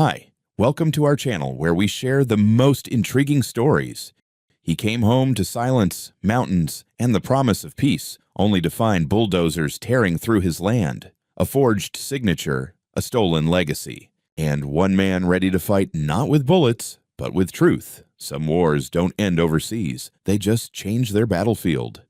Hi, welcome to our channel where we share the most intriguing stories. He came home to silence, mountains, and the promise of peace, only to find bulldozers tearing through his land, a forged signature, a stolen legacy, and one man ready to fight not with bullets, but with truth. Some wars don't end overseas, they just change their battlefield.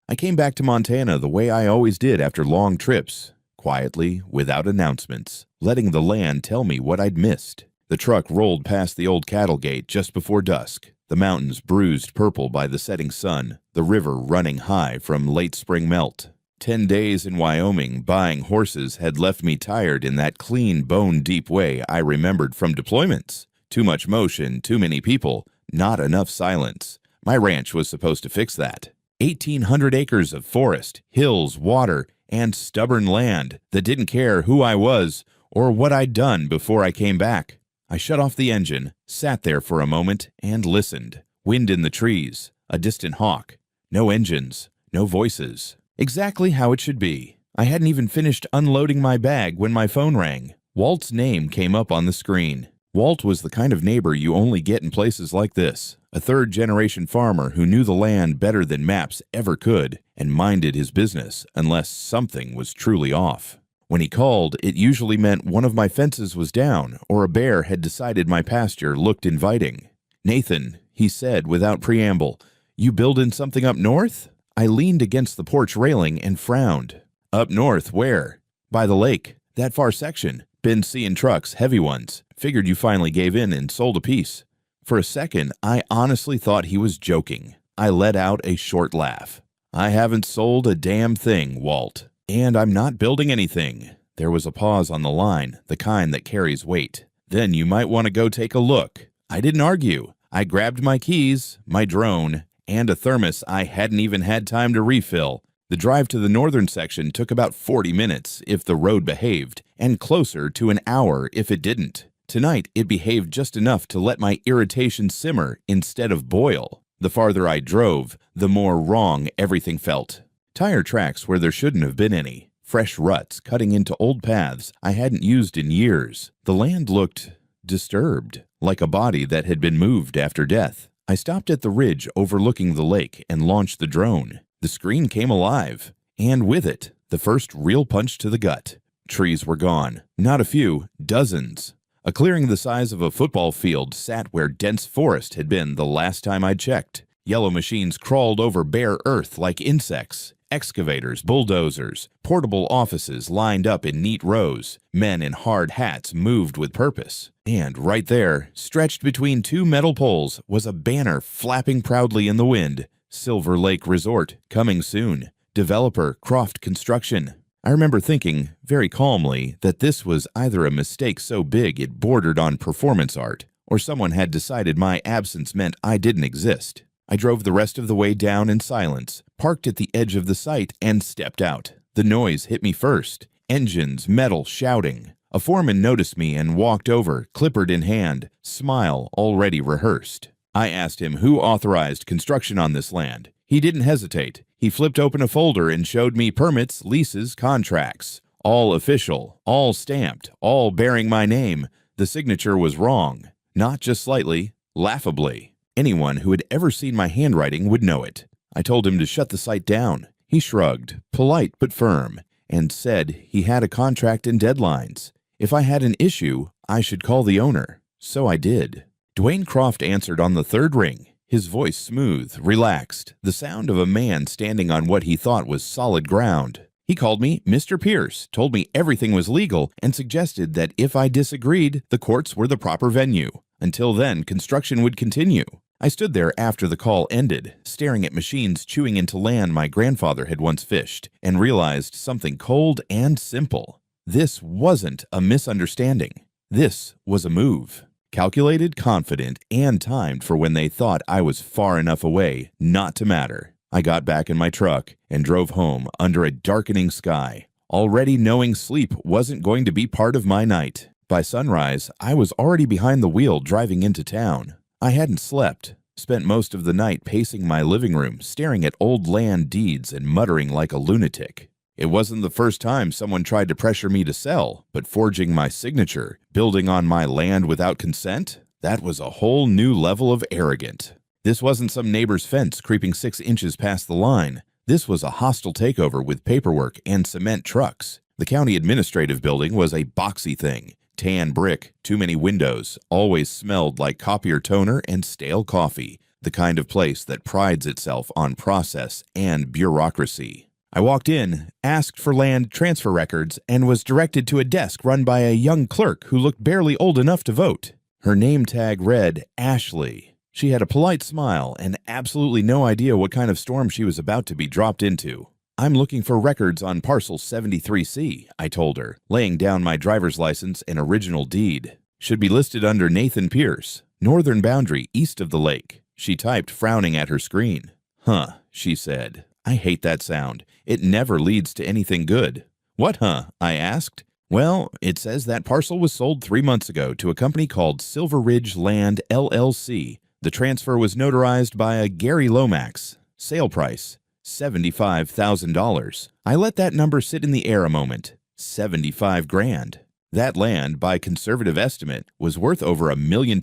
I came back to Montana the way I always did after long trips, quietly, without announcements, letting the land tell me what I'd missed. The truck rolled past the old cattle gate just before dusk, the mountains bruised purple by the setting sun, the river running high from late spring melt. 10 days in Wyoming buying horses had left me tired in that clean, bone-deep way I remembered from deployments. Too much motion, too many people, not enough silence. My ranch was supposed to fix that. 1,800 acres of forest, hills, water, and stubborn land that didn't care who I was or what I'd done before I came back. I shut off the engine, sat there for a moment, and listened. Wind in the trees, a distant hawk. No engines, no voices. Exactly how it should be. I hadn't even finished unloading my bag when my phone rang. Walt's name came up on the screen. Walt was the kind of neighbor you only get in places like this. A third-generation farmer who knew the land better than maps ever could and minded his business unless something was truly off. When he called, it usually meant one of my fences was down or a bear had decided my pasture looked inviting. "Nathan," he said without preamble, "you buildin' something up north?" I leaned against the porch railing and frowned. "Up north, where?" "By the lake. That far section. Been seeing trucks, heavy ones. Figured you finally gave in and sold a piece." For a second, I honestly thought he was joking. I let out a short laugh. "I haven't sold a damn thing, Walt. And I'm not building anything." There was a pause on the line, the kind that carries weight. "Then you might want to go take a look." I didn't argue. I grabbed my keys, my drone, and a thermos I hadn't even had time to refill. The drive to the northern section took about 40 minutes if the road behaved, and closer to an hour if it didn't. Tonight, it behaved just enough to let my irritation simmer instead of boil. The farther I drove, the more wrong everything felt. Tire tracks where there shouldn't have been any. Fresh ruts cutting into old paths I hadn't used in years. The land looked disturbed, like a body that had been moved after death. I stopped at the ridge overlooking the lake and launched the drone. The screen came alive, and with it, the first real punch to the gut. Trees were gone. Not a few, dozens. A clearing the size of a football field sat where dense forest had been the last time I'd checked. Yellow machines crawled over bare earth like insects. Excavators, bulldozers, portable offices lined up in neat rows. Men in hard hats moved with purpose. And right there, stretched between two metal poles, was a banner flapping proudly in the wind. Silver Lake Resort, coming soon. Developer, Croft Construction. I remember thinking, very calmly, that this was either a mistake so big it bordered on performance art, or someone had decided my absence meant I didn't exist. I drove the rest of the way down in silence, parked at the edge of the site, and stepped out. The noise hit me first. Engines, metal, shouting. A foreman noticed me and walked over, clipboard in hand, smile already rehearsed. I asked him who authorized construction on this land. He didn't hesitate. He flipped open a folder and showed me permits, leases, contracts. All official, all stamped, all bearing my name. The signature was wrong. Not just slightly, laughably. Anyone who had ever seen my handwriting would know it. I told him to shut the site down. He shrugged, polite but firm, and said he had a contract and deadlines. If I had an issue, I should call the owner. So I did. Dwayne Croft answered on the third ring, his voice smooth, relaxed, the sound of a man standing on what he thought was solid ground. He called me Mr. Pierce, told me everything was legal, and suggested that if I disagreed, the courts were the proper venue. Until then, construction would continue. I stood there after the call ended, staring at machines chewing into land my grandfather had once fished, and realized something cold and simple. This wasn't a misunderstanding. This was a move. Calculated, confident, and timed for when they thought I was far enough away not to matter. I got back in my truck and drove home under a darkening sky, already knowing sleep wasn't going to be part of my night. By sunrise, I was already behind the wheel driving into town. I hadn't slept, spent most of the night pacing my living room, staring at old land deeds and muttering like a lunatic. It wasn't the first time someone tried to pressure me to sell, but forging my signature, building on my land without consent, that was a whole new level of arrogant. This wasn't some neighbor's fence creeping 6 inches past the line. This was a hostile takeover with paperwork and cement trucks. The county administrative building was a boxy thing. Tan brick, too many windows, always smelled like copier toner and stale coffee, the kind of place that prides itself on process and bureaucracy. I walked in, asked for land transfer records, and was directed to a desk run by a young clerk who looked barely old enough to vote. Her name tag read Ashley. She had a polite smile and absolutely no idea what kind of storm she was about to be dropped into. "I'm looking for records on parcel 73C, I told her, laying down my driver's license and original deed. "Should be listed under Nathan Pierce, northern boundary east of the lake," she typed, frowning at her screen. "Huh," she said. I hate that sound. It never leads to anything good. "What, huh?" I asked. "Well, it says that parcel was sold 3 months ago to a company called Silver Ridge Land, LLC. The transfer was notarized by a Gary Lomax. Sale price, $75,000. I let that number sit in the air a moment. 75 grand. That land, by conservative estimate, was worth over $1.2 million.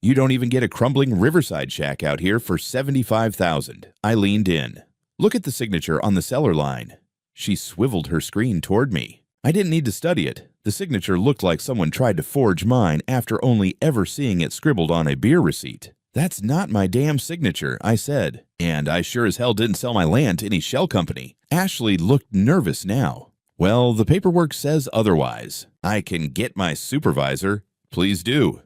You don't even get a crumbling riverside shack out here for $75,000. I leaned in. "Look at the signature on the seller line." She swiveled her screen toward me. I didn't need to study it. The signature looked like someone tried to forge mine after only ever seeing it scribbled on a beer receipt. "That's not my damn signature," I said. "And I sure as hell didn't sell my land to any shell company." Ashley looked nervous now. "Well, the paperwork says otherwise. I can get my supervisor." "Please do."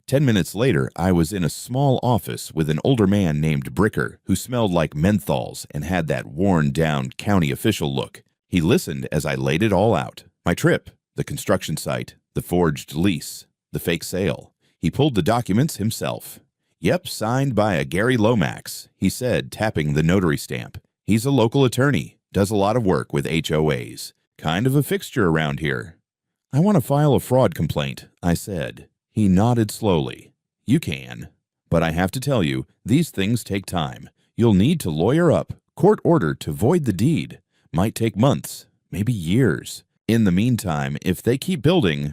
10 minutes later, I was in a small office with an older man named Bricker who smelled like menthols and had that worn-down county official look. He listened as I laid it all out. My trip, the construction site, the forged lease, the fake sale. He pulled the documents himself. "Yep, signed by a Gary Lomax," he said, tapping the notary stamp. "He's a local attorney, does a lot of work with HOAs. Kind of a fixture around here." "I want to file a fraud complaint," I said. He nodded slowly. "You can. But I have to tell you, these things take time. You'll need to lawyer up, court order to void the deed. Might take months, maybe years. In the meantime, if they keep building—"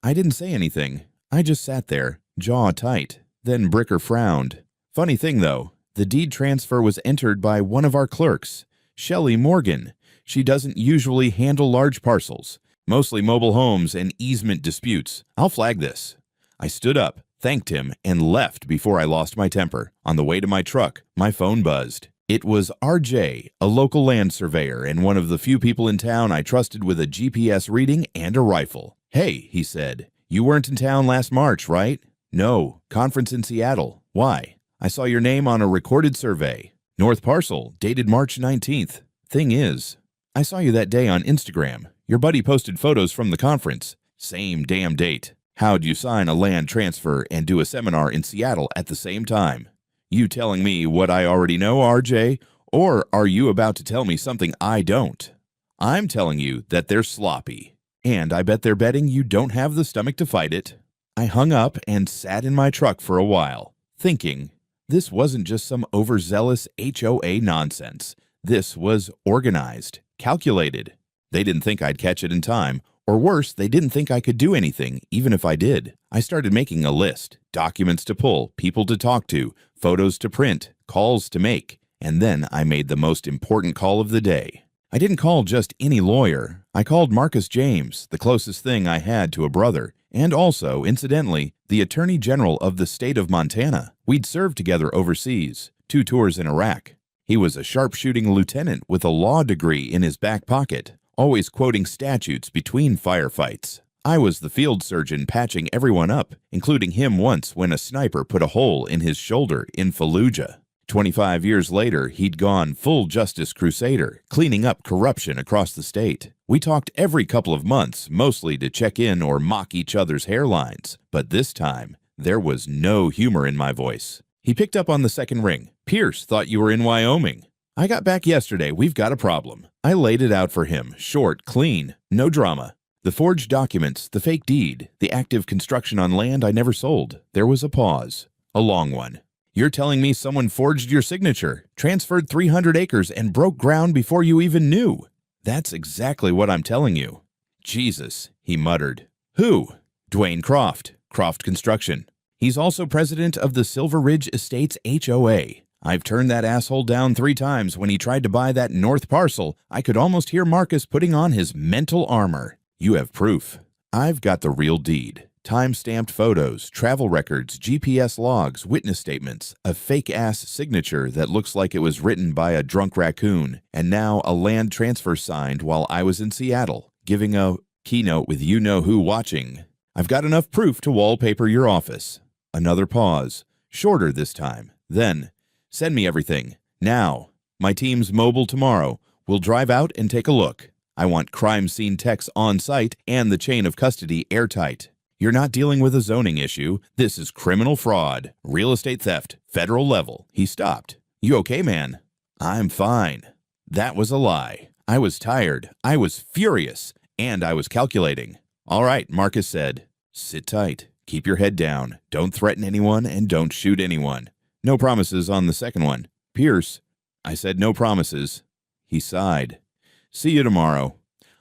I didn't say anything. I just sat there, jaw tight. Then Bricker frowned. "Funny thing, though, the deed transfer was entered by one of our clerks, Shelley Morgan. She doesn't usually handle large parcels, mostly mobile homes and easement disputes. I'll flag this." I stood up, thanked him, and left before I lost my temper. On the way to my truck, my phone buzzed. It was RJ, a local land surveyor and one of the few people in town I trusted with a GPS reading and a rifle. "Hey," he said, "you weren't in town last March, right?" "No, conference in Seattle. Why?" "I saw your name on a recorded survey. North parcel, dated March 19th. Thing is, I saw you that day on Instagram. Your buddy posted photos from the conference. Same damn date. How'd you sign a land transfer and do a seminar in Seattle at the same time? You telling me what I already know, RJ, or are you about to tell me something I don't?" "I'm telling you that they're sloppy, and I bet they're betting you don't have the stomach to fight it." I hung up and sat in my truck for a while, thinking, this wasn't just some overzealous HOA nonsense. This was organized, calculated. They didn't think I'd catch it in time. Or worse, they didn't think I could do anything, even if I did. I started making a list, documents to pull, people to talk to, photos to print, calls to make, and then I made the most important call of the day. I didn't call just any lawyer. I called Marcus James, the closest thing I had to a brother, and also, incidentally, the Attorney General of the state of Montana. We'd served together overseas, 2 tours in Iraq. He was a sharpshooting lieutenant with a law degree in his back pocket, always quoting statutes between firefights. I was the field surgeon patching everyone up, including him once when a sniper put a hole in his shoulder in Fallujah. 25 years later, he'd gone full justice crusader, cleaning up corruption across the state. We talked every couple of months, mostly to check in or mock each other's hairlines. But this time, there was no humor in my voice. He picked up on the second ring. "Pierce thought you were in Wyoming." "I got back yesterday. We've got a problem." I laid it out for him, short, clean, no drama. The forged documents, the fake deed, the active construction on land I never sold. There was a pause, a long one. "You're telling me someone forged your signature, transferred 300 acres, and broke ground before you even knew?" That's exactly what I'm telling you." "Jesus," he muttered. "Who?" "Dwayne Croft, Croft Construction. He's also president of the Silver Ridge Estates HOA. I've turned that asshole down 3 times when he tried to buy that north parcel. I could almost hear Marcus putting on his mental armor." "You have proof." "I've got the real deed. Time-stamped photos, travel records, GPS logs, witness statements, a fake-ass signature that looks like it was written by a drunk raccoon, and now a land transfer signed while I was in Seattle, giving a keynote with you-know-who watching. I've got enough proof to wallpaper your office." Another pause, shorter this time. Then, "Send me everything. Now. My team's mobile tomorrow. We'll drive out and take a look. I want crime scene techs on site and the chain of custody airtight. You're not dealing with a zoning issue. This is criminal fraud, real estate theft, federal level." He stopped. "You okay, man?" "I'm fine." That was a lie. I was tired. I was furious. And I was calculating. "All right," Marcus said. "Sit tight. Keep your head down. Don't threaten anyone and don't shoot anyone. No promises on the second one. Pierce." I said no promises. He sighed. "See you tomorrow."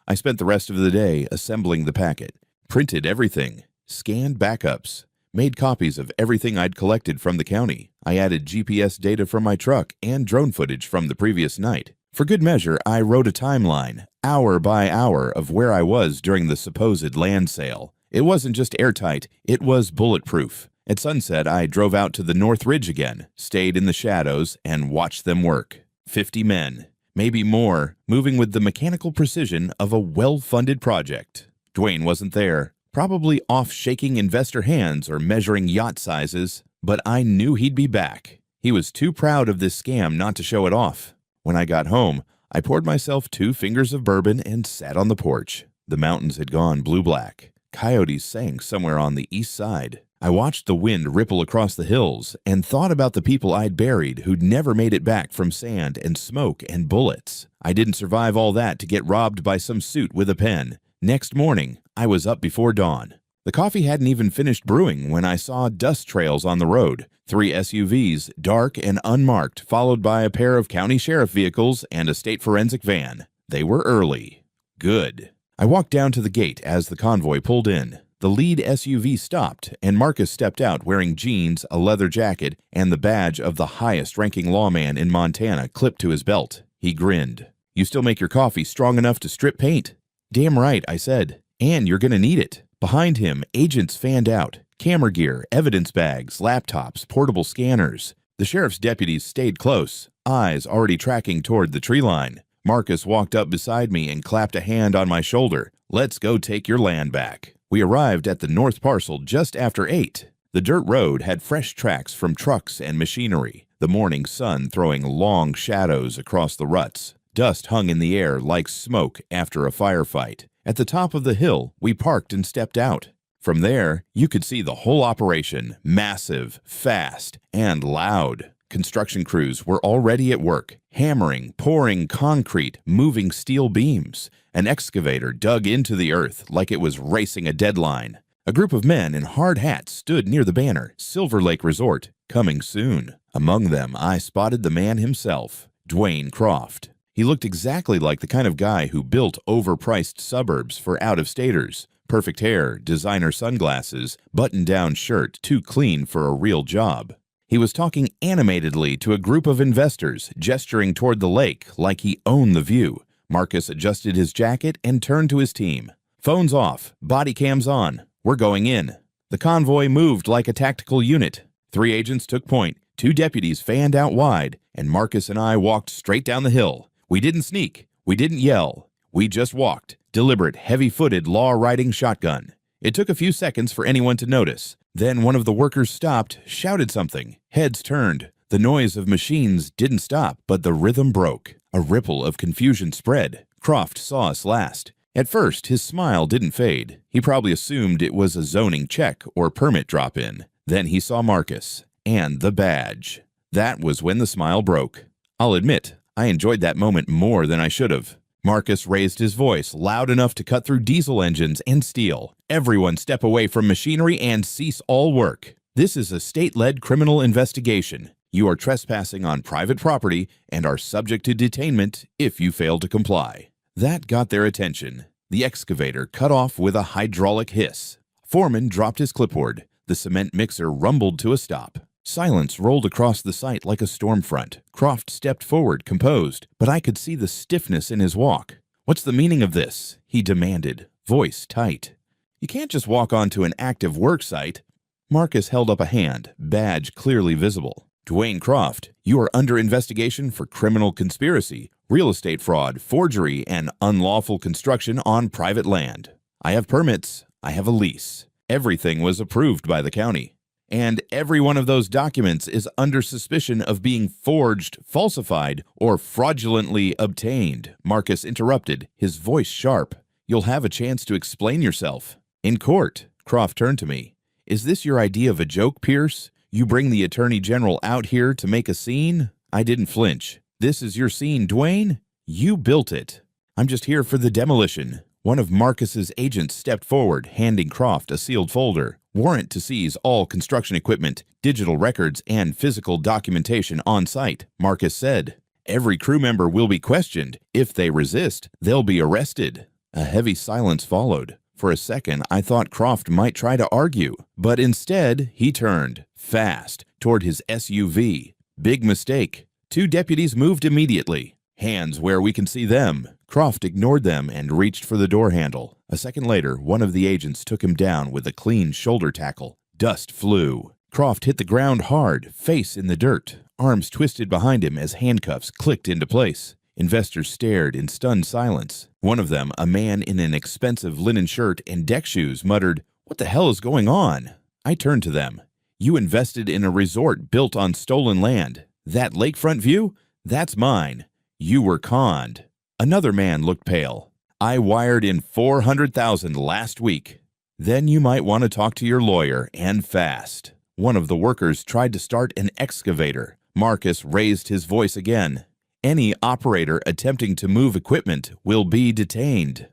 I spent the rest of the day assembling the packet, printed everything, scanned backups, made copies of everything I'd collected from the county. I added GPS data from my truck and drone footage from the previous night. For good measure, I wrote a timeline, hour by hour, of where I was during the supposed land sale. It wasn't just airtight, it was bulletproof. At sunset, I drove out to the North Ridge again, stayed in the shadows, and watched them work. 50 men, maybe more, moving with the mechanical precision of a well-funded project. Dwayne wasn't there, probably off shaking investor hands or measuring yacht sizes, but I knew he'd be back. He was too proud of this scam not to show it off. When I got home, I poured myself 2 fingers of bourbon and sat on the porch. The mountains had gone blue-black. Coyotes sang somewhere on the east side. I watched the wind ripple across the hills and thought about the people I'd buried who'd never made it back from sand and smoke and bullets. I didn't survive all that to get robbed by some suit with a pen. Next morning, I was up before dawn. The coffee hadn't even finished brewing when I saw dust trails on the road. 3 SUVs, dark and unmarked, followed by a pair of county sheriff vehicles and a state forensic van. They were early. Good. I walked down to the gate as the convoy pulled in. The lead SUV stopped, and Marcus stepped out wearing jeans, a leather jacket, and the badge of the highest-ranking lawman in Montana clipped to his belt. He grinned. "You still make your coffee strong enough to strip paint?" "Damn right," I said. "And you're gonna need it." Behind him, agents fanned out. Camera gear, evidence bags, laptops, portable scanners. The sheriff's deputies stayed close, eyes already tracking toward the tree line. Marcus walked up beside me and clapped a hand on my shoulder. "Let's go take your land back." We arrived at the north parcel just after 8. The dirt road had fresh tracks from trucks and machinery, the morning sun throwing long shadows across the ruts. Dust hung in the air like smoke after a firefight. At the top of the hill, we parked and stepped out. From there, you could see the whole operation, massive, fast, and loud. Construction crews were already at work, hammering, pouring concrete, moving steel beams. An excavator dug into the earth like it was racing a deadline. A group of men in hard hats stood near the banner, Silver Lake Resort, coming soon. Among them, I spotted the man himself, Dwayne Croft. He looked exactly like the kind of guy who built overpriced suburbs for out-of-staters. Perfect hair, designer sunglasses, button-down shirt too clean for a real job. He was talking animatedly to a group of investors, gesturing toward the lake like he owned the view. Marcus adjusted his jacket and turned to his team. "Phones off, body cams on. We're going in." The convoy moved like a tactical unit. 3 agents took point, 2 deputies fanned out wide, and Marcus and I walked straight down the hill. We didn't sneak. We didn't yell. We just walked. Deliberate, heavy-footed, law-riding shotgun. It took a few seconds for anyone to notice. Then one of the workers stopped, shouted something. Heads turned. The noise of machines didn't stop, but the rhythm broke. A ripple of confusion spread. Croft saw us last. At first, his smile didn't fade. He probably assumed it was a zoning check or permit drop-in. Then he saw Marcus. And the badge. That was when the smile broke. I'll admit, I enjoyed that moment more than I should have. Marcus raised his voice loud enough to cut through diesel engines and steel. "Everyone step away from machinery and cease all work. This is a state-led criminal investigation. You are trespassing on private property and are subject to detainment if you fail to comply." That got their attention. The excavator cut off with a hydraulic hiss. Foreman dropped his clipboard. The cement mixer rumbled to a stop. Silence rolled across the site like a storm front. Croft stepped forward, composed, but I could see the stiffness in his walk. "What's the meaning of this?" he demanded, voice tight. "You can't just walk onto an active work site." Marcus held up a hand, badge clearly visible. "Dwayne Croft, you are under investigation for criminal conspiracy, real estate fraud, forgery, and unlawful construction on private land. I have permits. I have a lease. Everything was approved by the county. And every one of those documents is under suspicion of being forged, falsified, or fraudulently obtained," Marcus interrupted, his voice sharp. "You'll have a chance to explain yourself in court." Croft turned to me. "Is this your idea of a joke, Pierce? You bring the Attorney General out here to make a scene?" I didn't flinch. "This is your scene, Dwayne? You built it. I'm just here for the demolition." One of Marcus's agents stepped forward, handing Croft a sealed folder. "Warrant to seize all construction equipment, digital records, and physical documentation on site," Marcus said. "Every crew member will be questioned. If they resist, they'll be arrested." A heavy silence followed. For a second, I thought Croft might try to argue, but instead, he turned, fast, toward his SUV. Big mistake. 2 deputies moved immediately. "Hands where we can see them." Croft ignored them and reached for the door handle. A second later, one of the agents took him down with a clean shoulder tackle. Dust flew. Croft hit the ground hard, face in the dirt. Arms twisted behind him as handcuffs clicked into place. Investors stared in stunned silence. One of them, a man in an expensive linen shirt and deck shoes, muttered, "What the hell is going on?" I turned to them. "You invested in a resort built on stolen land. That lakefront view? That's mine. You were conned." Another man looked pale. "I wired in $400,000 last week." "Then you might want to talk to your lawyer, and fast." One of the workers tried to start an excavator. Marcus raised his voice again. "Any operator attempting to move equipment will be detained.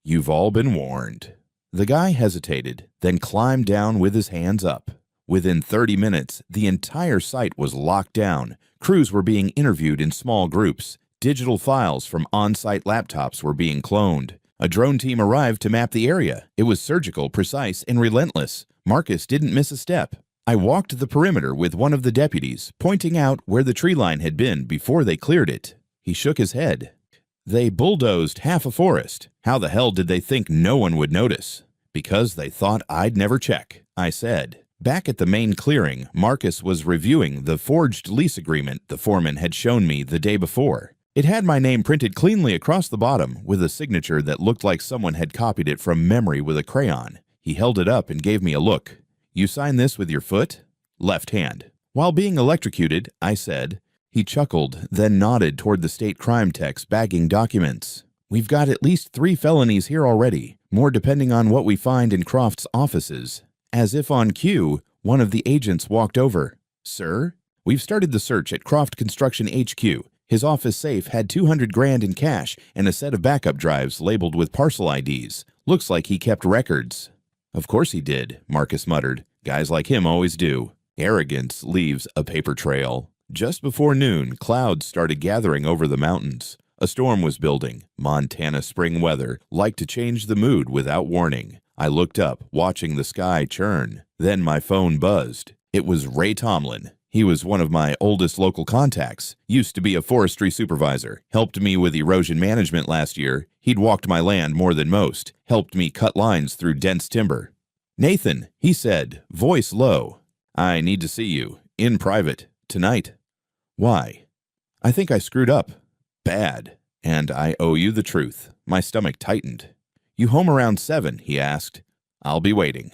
You've all been warned." The guy hesitated, then climbed down with his hands up. Within 30 minutes, the entire site was locked down. Crews were being interviewed in small groups. Digital files from on-site laptops were being cloned. A drone team arrived to map the area. It was surgical, precise, and relentless. Marcus didn't miss a step. I walked the perimeter with one of the deputies, pointing out where the tree line had been before they cleared it. He shook his head. "They bulldozed half a forest. How the hell did they think no one would notice?" "Because they thought I'd never check," I said. Back at the main clearing, Marcus was reviewing the forged lease agreement the foreman had shown me the day before. It had my name printed cleanly across the bottom, with a signature that looked like someone had copied it from memory with a crayon. He held it up and gave me a look. "You sign this with your foot?" "Left hand." "While being electrocuted," I said. He chuckled, then nodded toward the state crime techs bagging documents. "We've got at least 3 felonies here already, more depending on what we find in Croft's offices." As if on cue, one of the agents walked over. "Sir, we've started the search at Croft Construction HQ. His office safe had $200,000 in cash and a set of backup drives labeled with parcel IDs. Looks like he kept records." "Of course he did," Marcus muttered. "Guys like him always do. Arrogance leaves a paper trail." Just before noon, clouds started gathering over the mountains. A storm was building. Montana spring weather liked to change the mood without warning. I looked up, watching the sky churn. Then my phone buzzed. It was Ray Tomlin. He was one of my oldest local contacts. Used to be a forestry supervisor. Helped me with erosion management last year. He'd walked my land more than most. Helped me cut lines through dense timber. "Nathan," he said, voice low. "I need to see you. In private. Tonight." "Why?" "I think I screwed up. Bad. And I owe you the truth." My stomach tightened. "You home around 7?" he asked. "I'll be waiting."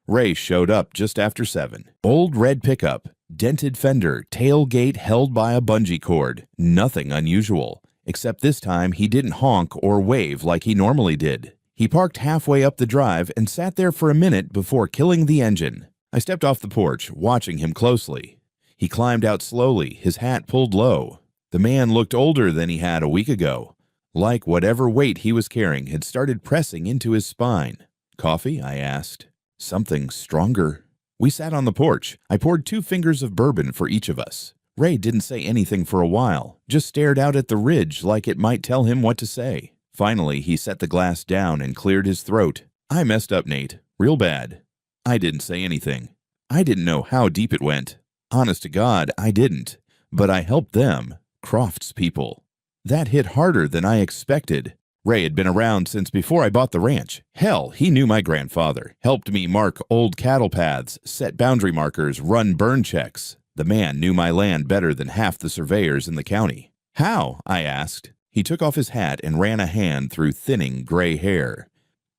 Ray showed up just after 7. Old red pickup. Dented fender, tailgate held by a bungee cord. Nothing unusual, except this time he didn't honk or wave like he normally did. He parked halfway up the drive and sat there for a minute before killing the engine. I stepped off the porch, watching him closely. He climbed out slowly, his hat pulled low. The man looked older than he had a week ago, like whatever weight he was carrying had started pressing into his spine. "Coffee?" I asked. "Something stronger." We sat on the porch. I poured 2 fingers of bourbon for each of us. Ray didn't say anything for a while, just stared out at the ridge like it might tell him what to say. Finally, he set the glass down and cleared his throat. "I messed up, Nate. Real bad." I didn't say anything. I didn't know how deep it went. Honest to God, I didn't. But I helped them, Croft's people. That hit harder than I expected. Ray had been around since before I bought the ranch. Hell, he knew my grandfather, helped me mark old cattle paths, set boundary markers, run burn checks. The man knew my land better than half the surveyors in the county. "How?" I asked. He took off his hat and ran a hand through thinning gray hair.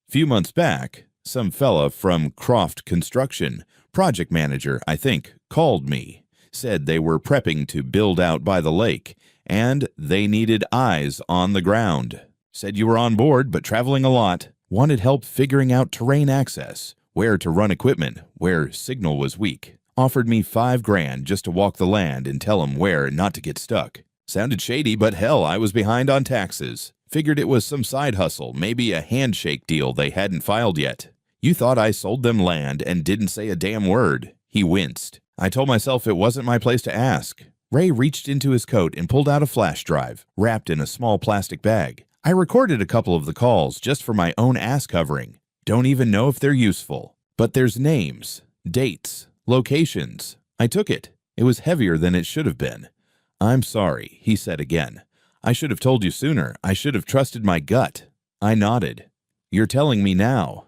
"Few months back, some fella from Croft Construction, project manager, I think, called me. Said they were prepping to build out by the lake, and they needed eyes on the ground. Said you were on board, but traveling a lot. Wanted help figuring out terrain access, where to run equipment, where signal was weak. Offered me $5,000 just to walk the land and tell 'em where not to get stuck. Sounded shady, but hell, I was behind on taxes. Figured it was some side hustle, maybe a handshake deal they hadn't filed yet. You thought I sold them land and didn't say a damn word." He winced. I told myself it wasn't my place to ask. Ray reached into his coat and pulled out a flash drive, wrapped in a small plastic bag. I recorded a couple of the calls just for my own ass covering. Don't even know if they're useful. But there's names, dates, locations. I took it. It was heavier than it should have been. "I'm sorry," he said again. "I should have told you sooner. I should have trusted my gut." I nodded. "You're telling me now."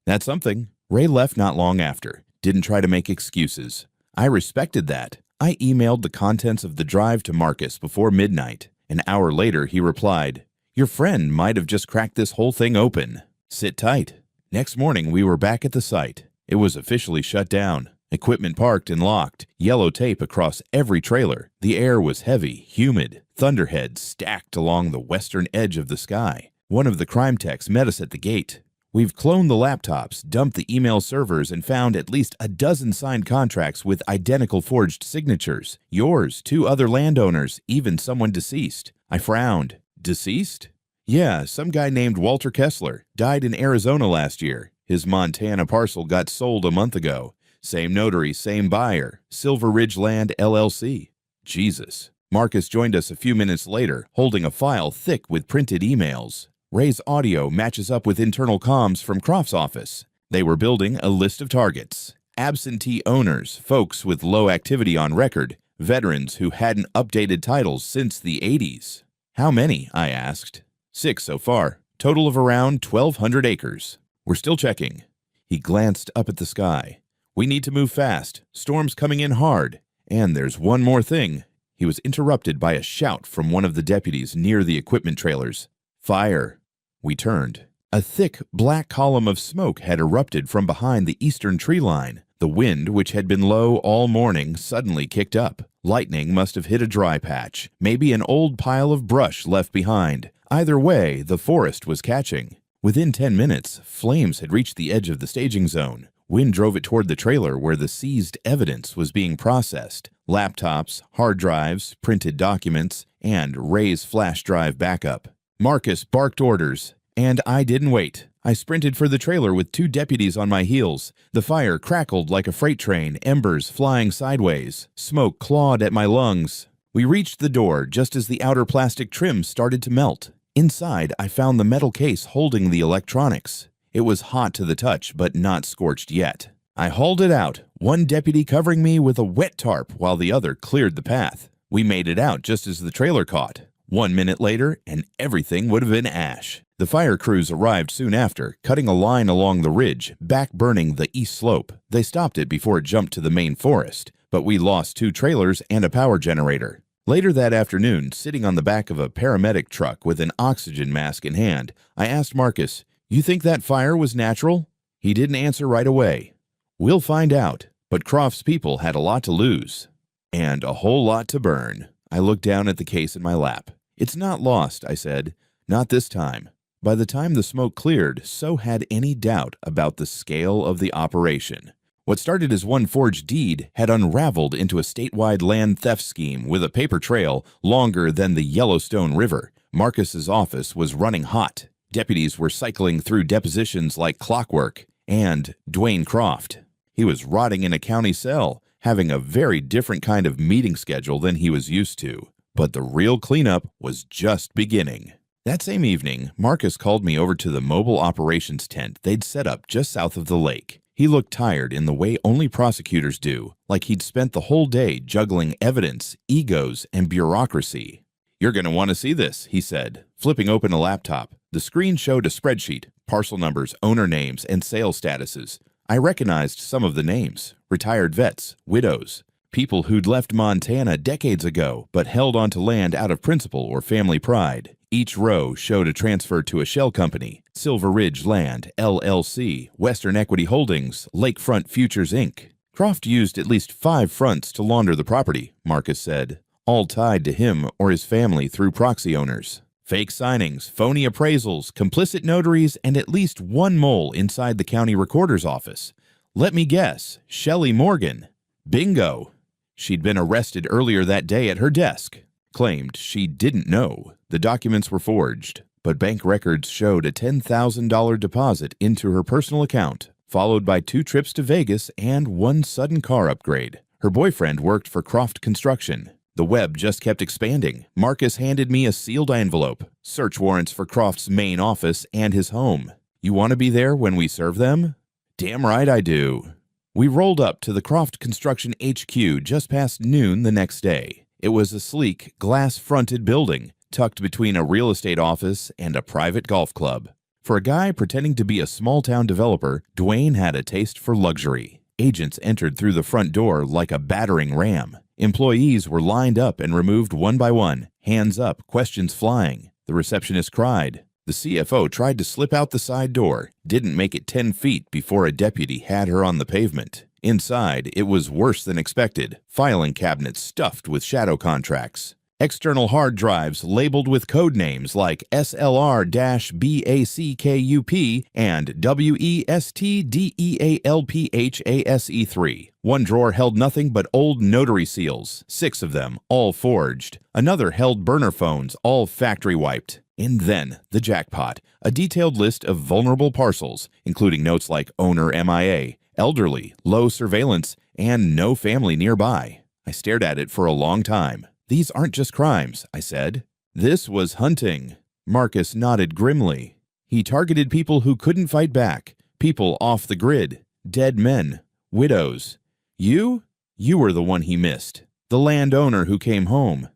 That's something. Ray left not long after. Didn't try to make excuses. I respected that. I emailed the contents of the drive to Marcus before midnight. An hour later, he replied, "Your friend might have just cracked this whole thing open. Sit tight." Next morning, we were back at the site. It was officially shut down. Equipment parked and locked, yellow tape across every trailer. The air was heavy, humid, thunderheads stacked along the western edge of the sky. One of the crime techs met us at the gate. "We've cloned the laptops, dumped the email servers, and found at least a dozen signed contracts with identical forged signatures. Yours, 2 other landowners, even someone deceased." I frowned. "Deceased?" "Yeah, some guy named Walter Kessler. Died in Arizona last year. His Montana parcel got sold a month ago. Same notary, same buyer. Silver Ridge Land, LLC. Jesus. Marcus joined us a few minutes later, holding a file thick with printed emails. Ray's audio matches up with internal comms from Croft's office. They were building a list of targets. Absentee owners, folks with low activity on record, veterans who hadn't updated titles since the 80s. "How many?" I asked. 6 so far. Total of around 1,200 acres. We're still checking." He glanced up at the sky. "We need to move fast. Storm's coming in hard. And there's one more thing." He was interrupted by a shout from one of the deputies near the equipment trailers. "Fire." We turned. A thick, black column of smoke had erupted from behind the eastern tree line. The wind, which had been low all morning, suddenly kicked up. Lightning must have hit a dry patch, maybe an old pile of brush left behind. Either way, the forest was catching. Within 10 minutes, flames had reached the edge of the staging zone. Wind drove it toward the trailer where the seized evidence was being processed. Laptops, hard drives, printed documents, and Ray's flash drive backup. Marcus barked orders, and I didn't wait. I sprinted for the trailer with 2 deputies on my heels. The fire crackled like a freight train, embers flying sideways. Smoke clawed at my lungs. We reached the door just as the outer plastic trim started to melt. Inside, I found the metal case holding the electronics. It was hot to the touch, but not scorched yet. I hauled it out, one deputy covering me with a wet tarp while the other cleared the path. We made it out just as the trailer caught. 1 minute later, and everything would have been ash. The fire crews arrived soon after, cutting a line along the ridge, back-burning the east slope. They stopped it before it jumped to the main forest, but we lost 2 trailers and a power generator. Later that afternoon, sitting on the back of a paramedic truck with an oxygen mask in hand, I asked Marcus, "You think that fire was natural?" He didn't answer right away. "We'll find out, but Croft's people had a lot to lose. And a whole lot to burn." I looked down at the case in my lap. "It's not lost," I said. "Not this time." By the time the smoke cleared, so had any doubt about the scale of the operation. What started as one forged deed had unraveled into a statewide land theft scheme with a paper trail longer than the Yellowstone River. Marcus's office was running hot. Deputies were cycling through depositions like clockwork. And Dwayne Croft. He was rotting in a county cell, having a very different kind of meeting schedule than he was used to. But the real cleanup was just beginning. That same evening, Marcus called me over to the mobile operations tent they'd set up just south of the lake. He looked tired in the way only prosecutors do, like he'd spent the whole day juggling evidence, egos, and bureaucracy. "You're going to want to see this," he said, flipping open a laptop. The screen showed a spreadsheet, parcel numbers, owner names, and sales statuses. I recognized some of the names: retired vets, widows, people who'd left Montana decades ago but held onto land out of principle or family pride. Each row showed a transfer to a shell company: Silver Ridge Land, LLC, Western Equity Holdings, Lakefront Futures, Inc. Croft used at least 5 fronts to launder the property, Marcus said, all tied to him or his family through proxy owners. Fake signings, phony appraisals, complicit notaries, and at least one mole inside the county recorder's office. Let me guess, Shelley Morgan. Bingo! She'd been arrested earlier that day at her desk. Claimed she didn't know the documents were forged, but bank records showed a $10,000 deposit into her personal account, followed by 2 trips to Vegas and 1 sudden car upgrade. Her boyfriend worked for Croft Construction. The web just kept expanding. Marcus handed me a sealed envelope, search warrants for Croft's main office and his home. "You want to be there when we serve them?" "Damn right I do." We rolled up to the Croft Construction HQ just past noon the next day. It was a sleek, glass-fronted building, tucked between a real estate office and a private golf club. For a guy pretending to be a small-town developer, Dwayne had a taste for luxury. Agents entered through the front door like a battering ram. Employees were lined up and removed one by one, hands up, questions flying. The receptionist cried. The CFO tried to slip out the side door, didn't make it 10 feet before a deputy had her on the pavement. Inside, it was worse than expected. Filing cabinets stuffed with shadow contracts. External hard drives labeled with code names like SLR-BACKUP and WESTDEALPHASE3. One drawer held nothing but old notary seals, 6 of them, all forged. Another held burner phones, all factory wiped. And then, the jackpot, a detailed list of vulnerable parcels, including notes like owner MIA, elderly, low surveillance, and no family nearby. I stared at it for a long time. "These aren't just crimes," I said. "This was hunting." Marcus nodded grimly. He targeted people who couldn't fight back, people off the grid, dead men, widows. You were the one he missed, the landowner who came home.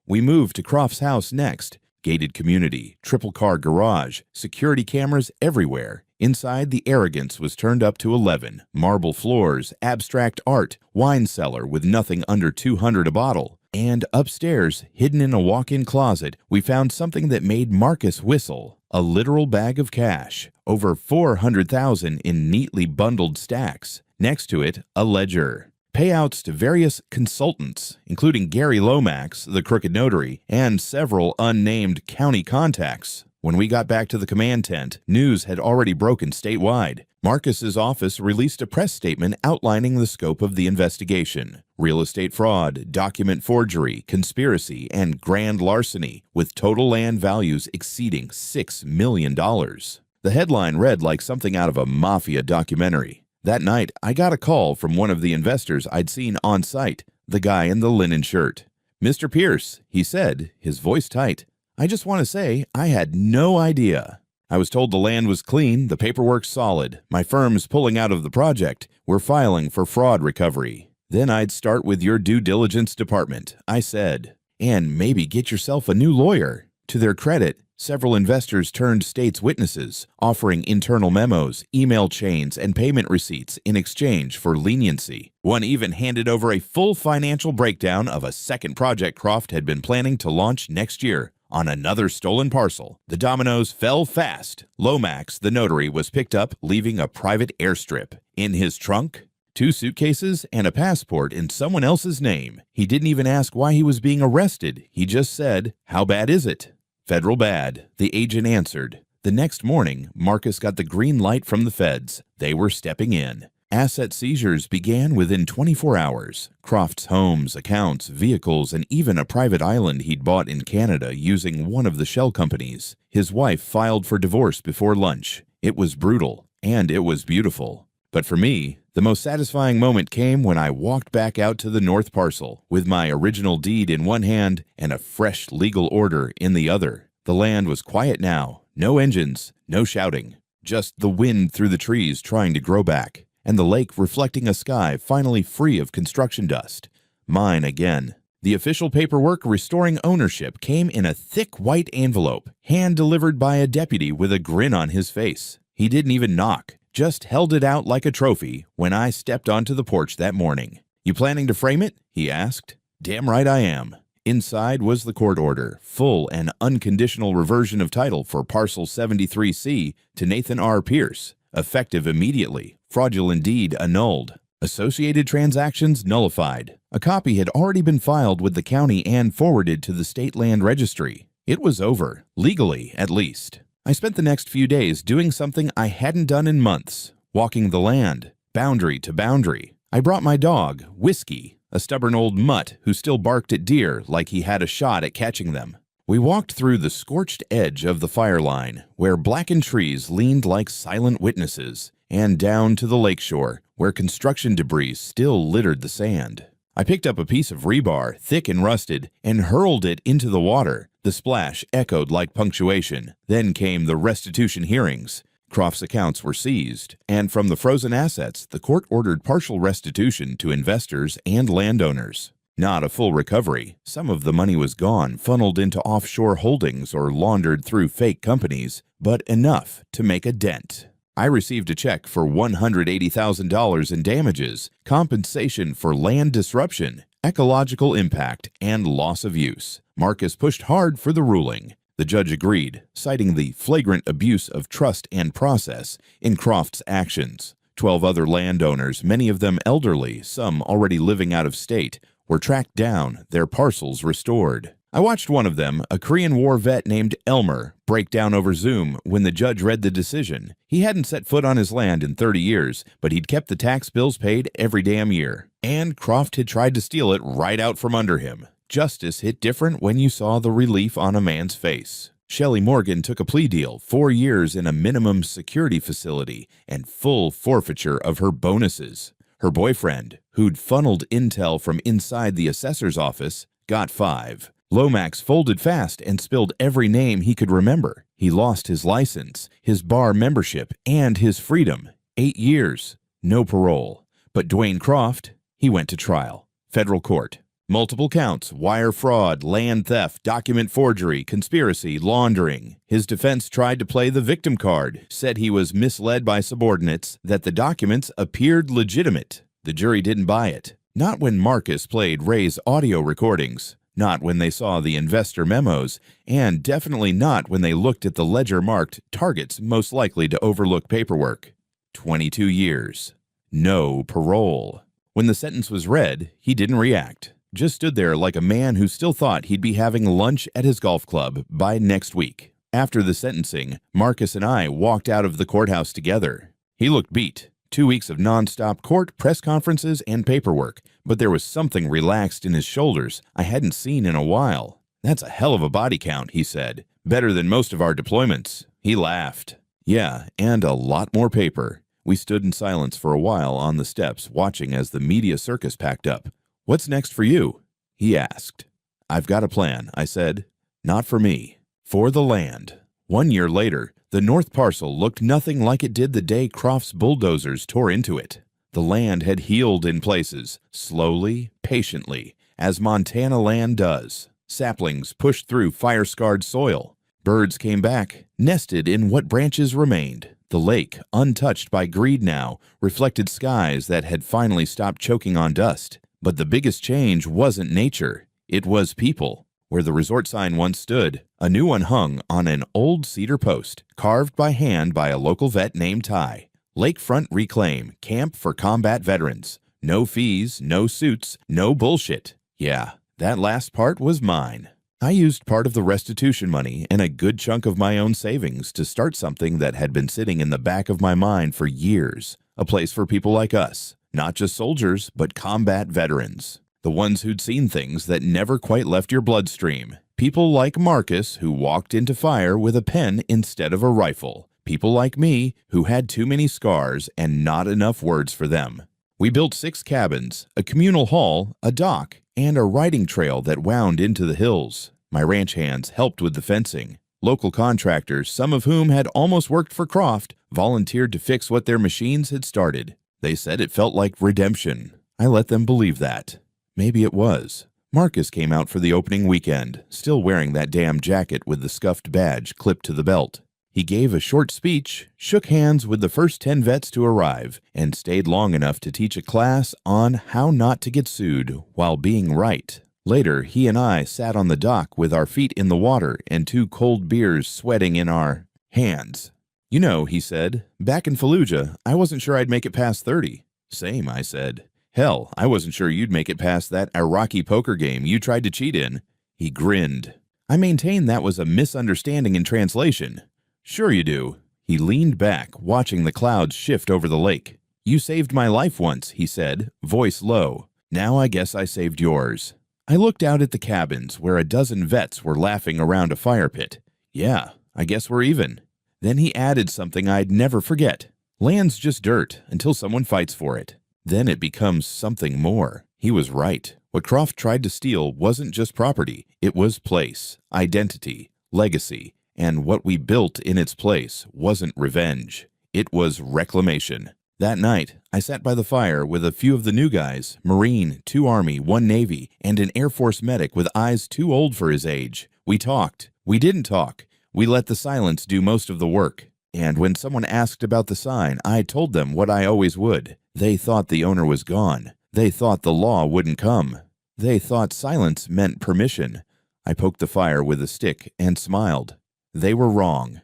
We moved to Croft's house next. Gated community, triple-car garage, security cameras everywhere. Inside, the arrogance was turned up to 11. Marble floors, abstract art, wine cellar with nothing under $200 a bottle. And upstairs, hidden in a walk-in closet, we found something that made Marcus whistle. A literal bag of cash, over $400,000 in neatly bundled stacks. Next to it, a ledger. Payouts to various consultants, including Gary Lomax, the crooked notary, and several unnamed county contacts. When we got back to the command tent, news had already broken statewide. Marcus's office released a press statement outlining the scope of the investigation: real estate fraud, document forgery, conspiracy, and grand larceny, with total land values exceeding $6 million. The headline read like something out of a mafia documentary. That night, I got a call from one of the investors I'd seen on site, the guy in the linen shirt. "Mr. Pierce," he said, his voice tight, "I just want to say I had no idea. I was told the land was clean, the paperwork solid, my firm's pulling out of the project, we're filing for fraud recovery. Then I'd start with your due diligence department," I said, "and maybe get yourself a new lawyer." To their credit, several investors turned state's witnesses, offering internal memos, email chains, and payment receipts in exchange for leniency. One even handed over a full financial breakdown of a second project Croft had been planning to launch next year on another stolen parcel. The dominoes fell fast. Lomax, the notary, was picked up, leaving a private airstrip. In his trunk, 2 suitcases and a passport in someone else's name. He didn't even ask why he was being arrested. He just said, "How bad is it?" "Federal bad," the agent answered. The next morning, Marcus got the green light from the feds. They were stepping in. Asset seizures began within 24 hours. Croft's homes, accounts, vehicles, and even a private island he'd bought in Canada using one of the shell companies. His wife filed for divorce before lunch. It was brutal, and it was beautiful. But for me, the most satisfying moment came when I walked back out to the north parcel with my original deed in one hand and a fresh legal order in the other. The land was quiet now, no engines, no shouting, just the wind through the trees trying to grow back, and the lake reflecting a sky finally free of construction dust. Mine again. The official paperwork restoring ownership came in a thick white envelope, hand-delivered by a deputy with a grin on his face. He didn't even knock, just held it out like a trophy when I stepped onto the porch that morning. "You planning to frame it?" he asked. "Damn right I am." Inside was the court order, full and unconditional reversion of title for Parcel 73C to Nathan R. Pierce, effective immediately, fraudulent deed annulled, associated transactions nullified. A copy had already been filed with the county and forwarded to the state land registry. It was over, legally at least. I spent the next few days doing something I hadn't done in months, walking the land, boundary to boundary. I brought my dog, Whiskey, a stubborn old mutt who still barked at deer like he had a shot at catching them. We walked through the scorched edge of the fire line, where blackened trees leaned like silent witnesses, and down to the lakeshore, where construction debris still littered the sand. I picked up a piece of rebar, thick and rusted, and hurled it into the water. The splash echoed like punctuation. Then came the restitution hearings. Croft's accounts were seized, and from the frozen assets, the court ordered partial restitution to investors and landowners. Not a full recovery. Some of the money was gone, funneled into offshore holdings or laundered through fake companies, but enough to make a dent. I received a check for $180,000 in damages, compensation for land disruption, ecological impact, and loss of use. Marcus pushed hard for the ruling. The judge agreed, citing the flagrant abuse of trust and process in Croft's actions. 12 other landowners, many of them elderly, some already living out of state, were tracked down, their parcels restored. I watched one of them, a Korean War vet named Elmer, break down over Zoom when the judge read the decision. He hadn't set foot on his land in 30 years, but he'd kept the tax bills paid every damn year. And Croft had tried to steal it right out from under him. Justice hit different when you saw the relief on a man's face. Shelley Morgan took a plea deal, 4 years in a minimum security facility, and full forfeiture of her bonuses. Her boyfriend, who'd funneled intel from inside the assessor's office, got 5. Lomax folded fast and spilled every name he could remember. He lost his license, his bar membership, and his freedom. 8 years, no parole. But Dwayne Croft, he went to trial. Federal court. Multiple counts: wire fraud, land theft, document forgery, conspiracy, laundering. His defense tried to play the victim card, said he was misled by subordinates, that the documents appeared legitimate. The jury didn't buy it. Not when Marcus played Ray's audio recordings. Not when they saw the investor memos, and definitely not when they looked at the ledger marked targets most likely to overlook paperwork. 22 years. No parole. When the sentence was read, he didn't react. Just stood there like a man who still thought he'd be having lunch at his golf club by next week. After the sentencing, Marcus and I walked out of the courthouse together. He looked beat. 2 weeks of nonstop court, press conferences, and paperwork, but there was something relaxed in his shoulders I hadn't seen in a while. "That's a hell of a body count," he said. "Better than most of our deployments." He laughed. "Yeah, and a lot more paper." We stood in silence for a while on the steps, watching as the media circus packed up. "What's next for you?" he asked. "I've got a plan," I said. "Not for me. For the land." 1 year later, the north parcel looked nothing like it did the day Croft's bulldozers tore into it. The land had healed in places, slowly, patiently, as Montana land does. Saplings pushed through fire-scarred soil. Birds came back, nested in what branches remained. The lake, untouched by greed now, reflected skies that had finally stopped choking on dust. But the biggest change wasn't nature. It was people. Where the resort sign once stood, a new one hung on an old cedar post, carved by hand by a local vet named Ty. "Lakefront Reclaim, Camp for Combat Veterans. No fees, no suits, no bullshit." Yeah, that last part was mine. I used part of the restitution money and a good chunk of my own savings to start something that had been sitting in the back of my mind for years. A place for people like us, not just soldiers, but combat veterans. The ones who'd seen things that never quite left your bloodstream. People like Marcus, who walked into fire with a pen instead of a rifle. People like me, who had too many scars and not enough words for them. We built 6 cabins, a communal hall, a dock, and a riding trail that wound into the hills. My ranch hands helped with the fencing. Local contractors, some of whom had almost worked for Croft, volunteered to fix what their machines had started. They said it felt like redemption. I let them believe that. Maybe it was. Marcus came out for the opening weekend, still wearing that damn jacket with the scuffed badge clipped to the belt. He gave a short speech, shook hands with the first 10 vets to arrive, and stayed long enough to teach a class on how not to get sued while being right. Later, he and I sat on the dock with our feet in the water and 2 cold beers sweating in our hands. "You know," he said, "back in Fallujah, I wasn't sure I'd make it past 30. "Same," I said. "Hell, I wasn't sure you'd make it past that Iraqi poker game you tried to cheat in." He grinned. I maintain that was a misunderstanding in translation. "Sure you do." He leaned back, watching the clouds shift over the lake. "You saved my life once," he said, voice low. "Now I guess I saved yours." I looked out at the cabins where a dozen vets were laughing around a fire pit. "Yeah, I guess we're even." Then he added something I'd never forget. "Land's just dirt until someone fights for it. Then it becomes something more." He was right. What Croft tried to steal wasn't just property. It was place, identity, legacy, and what we built in its place wasn't revenge. It was reclamation. That night, I sat by the fire with a few of the new guys, Marine, 2 Army, 1 Navy, and an Air Force medic with eyes too old for his age. We talked. We didn't talk. We let the silence do most of the work. And when someone asked about the sign, I told them what I always would. They thought the owner was gone. They thought the law wouldn't come. They thought silence meant permission. I poked the fire with a stick and smiled. They were wrong.